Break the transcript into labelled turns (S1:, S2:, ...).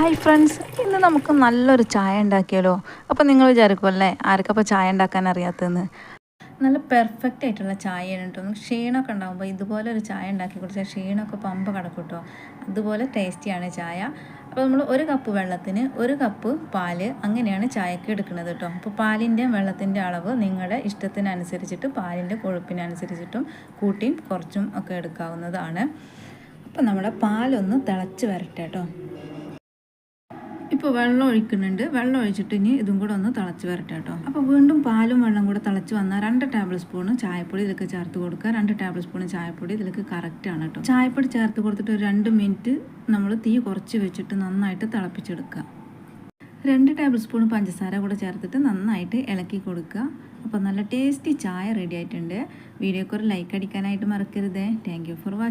S1: Hi friends, ഇന്ന് നമുക്ക് നല്ലൊരു ചായ ഉണ്ടാക്കിയാലോ. അപ്പോൾ നിങ്ങൾ വിചാരിക്കുമല്ലേ ആർക്കപ്പോൾ ചായ ഉണ്ടാക്കാൻ അറിയാത്തതെന്ന്. നല്ല പെർഫെക്റ്റ് ആയിട്ടുള്ള ചായയാണ് കേട്ടോ. ക്ഷീണമൊക്കെ ഉണ്ടാകുമ്പോൾ ഇതുപോലെ ഒരു ചായ ഉണ്ടാക്കി കുടിച്ചാൽ ക്ഷീണമൊക്കെ പമ്പ കിടക്കും കേട്ടോ. അതുപോലെ ടേസ്റ്റിയാണ് ചായ. അപ്പോൾ നമ്മൾ ഒരു കപ്പ് വെള്ളത്തിന് ഒരു കപ്പ് പാല് അങ്ങനെയാണ് ചായക്ക് എടുക്കുന്നത് കേട്ടോ. അപ്പോൾ പാലിൻ്റെ വെള്ളത്തിൻ്റെ അളവ് നിങ്ങളുടെ ഇഷ്ടത്തിനനുസരിച്ചിട്ട് പാലിൻ്റെ കൊഴുപ്പിനനുസരിച്ചിട്ടും കൂട്ടിയും കുറച്ചും ഒക്കെ എടുക്കാവുന്നതാണ്. അപ്പോൾ നമ്മുടെ പാലൊന്ന് തിളച്ച് വരട്ടെ കേട്ടോ. ഇപ്പോൾ വെള്ളം ഒഴിക്കുന്നുണ്ട്. വെള്ളം ഒഴിച്ചിട്ട് ഇനി ഇതും കൂടെ ഒന്ന് തിളച്ച് വരട്ടെ കേട്ടോ. അപ്പോൾ വീണ്ടും പാലും വെള്ളം കൂടെ തിളച്ച് വന്നാൽ 2 ടേബിൾ സ്പൂണ് ചായപ്പൊടി ഇതിലേക്ക് ചേർത്ത് കൊടുക്കുക. 2 ടേബിൾ സ്പൂൺ ചായപ്പൊടി ഇതിലേക്ക് കറക്റ്റാണ് കേട്ടോ. ചായപ്പൊടി ചേർത്ത് കൊടുത്തിട്ട് ഒരു 2 മിനിറ്റ് നമ്മൾ തീ കുറച്ച് വെച്ചിട്ട് നന്നായിട്ട് തിളപ്പിച്ചെടുക്കുക. 2 ടേബിൾ സ്പൂൺ പഞ്ചസാര കൂടെ ചേർത്തിട്ട് നന്നായിട്ട് ഇളക്കി കൊടുക്കുക. അപ്പോൾ നല്ല ടേസ്റ്റി ചായ റെഡി ആയിട്ടുണ്ട്. വീഡിയോക്ക് ഒരു ലൈക്ക് അടിക്കാനായിട്ട് മറക്കരുതേ. Thank you for watching.